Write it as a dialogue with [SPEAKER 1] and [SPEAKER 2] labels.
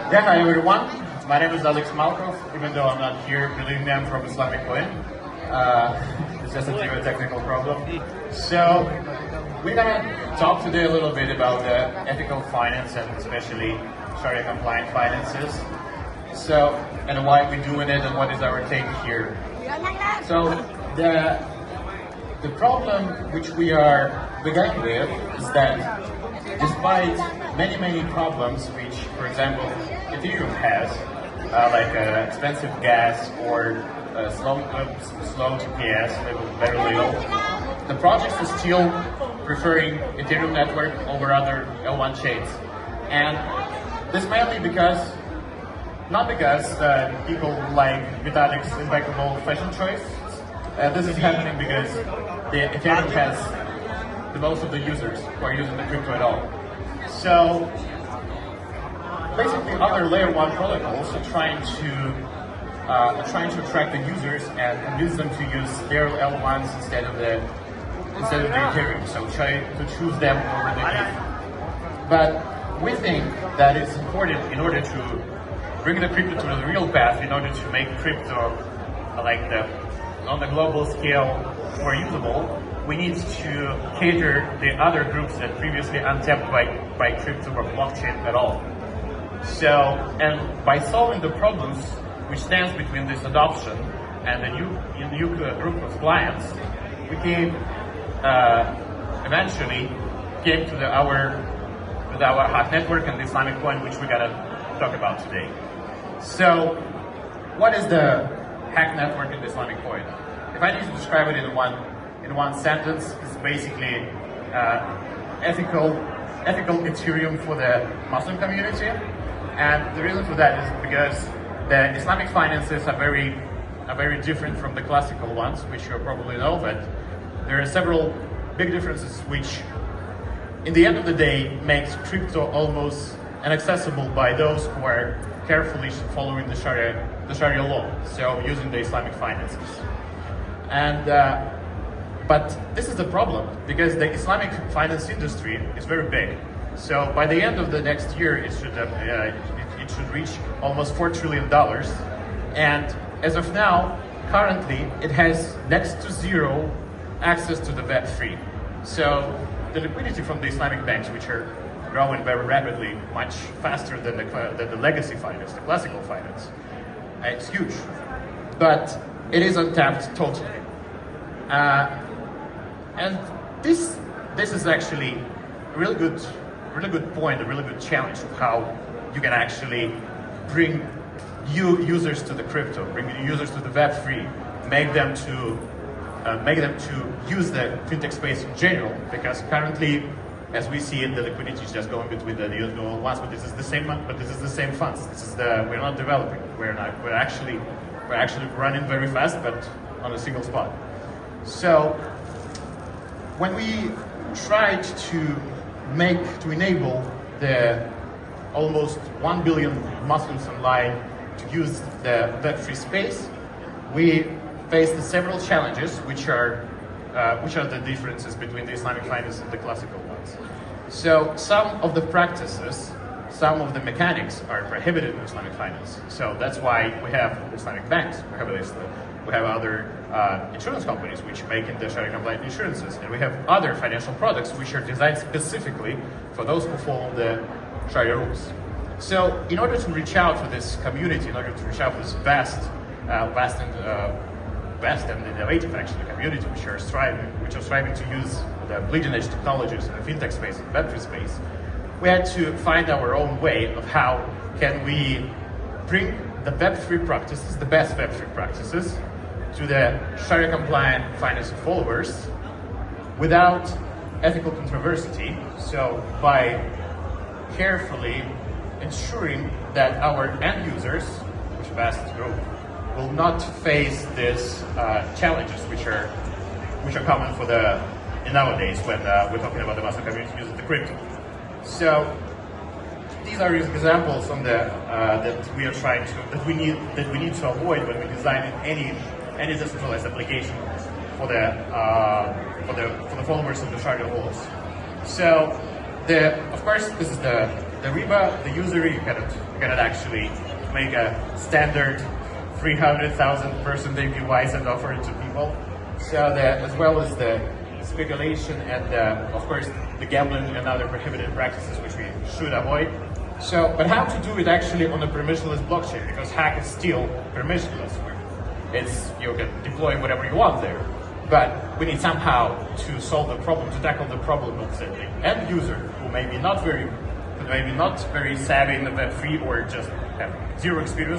[SPEAKER 1] Yeah, hi everyone. My name is Alex Malkov. Even though I'm not here, believe me, I'm from IslamicCoin. It's just a technical problem. So we're gonna talk today a little bit about the ethical finance and especially Shariah-compliant finances. So, and why we're doing it and what is our take here. So the problem which we are beginning with is that despite many problems which, for example, Ethereum has, like expensive gas or slow GPS, very little, the project is still preferring Ethereum network over other L1 chains. And this mainly because, not because people like Vitalik's impeccable fashion choice. This is happening because the Ethereum has the most of the users who are using the crypto at all. So basically, other layer 1 protocols are trying to attract the users and convince them to use their L1s instead of the Ethereum. So try to choose them over the ETH. But we think that it's important in order to bring the crypto to the real path, in order to make crypto on the global scale more usable. We need to cater the other groups that previously untapped by crypto or blockchain at all. So, and by solving the problems which stands between this adoption and the new group of clients, we eventually came to our haqq network and the Islamic coin, which we're gonna talk about today. So, what is the haqq network and the Islamic coin? If I need to describe it in one sentence, it's basically ethical Ethereum for the Muslim community. And the reason for that is because the Islamic finances are very different from the classical ones, which you probably know, but there are several big differences which, in the end of the day, makes crypto almost inaccessible by those who are carefully following the Sharia law, so using the Islamic finances. And but this is the problem, because the Islamic finance industry is very big. So by the end of the next year, it should reach almost $4 trillion. And as of now, currently, it has next to zero access to the Web3. So the liquidity from the Islamic banks, which are growing very rapidly, much faster than the legacy finance, the classical finance, it's huge. But it is untapped totally. And this is actually a really good point, a really good challenge of how you can actually bring users to the crypto, bring users to the Web3, make them to use the fintech space in general. Because currently, as we see it, the liquidity is just going between the individual ones. But this is the same funds. We're not developing. We're actually running very fast, but on a single spot. So when we tried to enable the almost 1 billion Muslims online to use the Web3 space, we faced several challenges, which are the differences between the Islamic finance and the classical ones. So some of the practices, some of the mechanics are prohibited in Islamic finance. So that's why we have Islamic banks, we have other insurance companies which make the Shariah-compliant insurances, and we have other financial products which are designed specifically for those who follow the Sharia rules. So in order to reach out to this community, in order to reach out to this vast and innovative actually community which are striving to use the bleeding edge technologies in the fintech space and Web3 space, we had to find our own way of how can we bring the Web3 practices, the best Web3 practices, to the Sharia-compliant finance followers without ethical controversy. So by carefully ensuring that our end users, which vast group, will not face these challenges which are common in nowadays when we're talking about the Muslim community using the crypto. So these are examples on that we need to avoid when we design any decentralized application for the followers of the Sharia laws. So of course this is the the riba, the usury, you cannot actually make a standard 300,000 person APYs and offer it to people. So that, as well as the speculation and of course the gambling and other prohibited practices which we should avoid. So, but how to do it actually on a permissionless blockchain, because Haqq is still permissionless. It's, you can deploy whatever you want there, but we need somehow to solve the problem, to tackle the problem of the end user who maybe not very savvy in the Web3 or just have zero experience.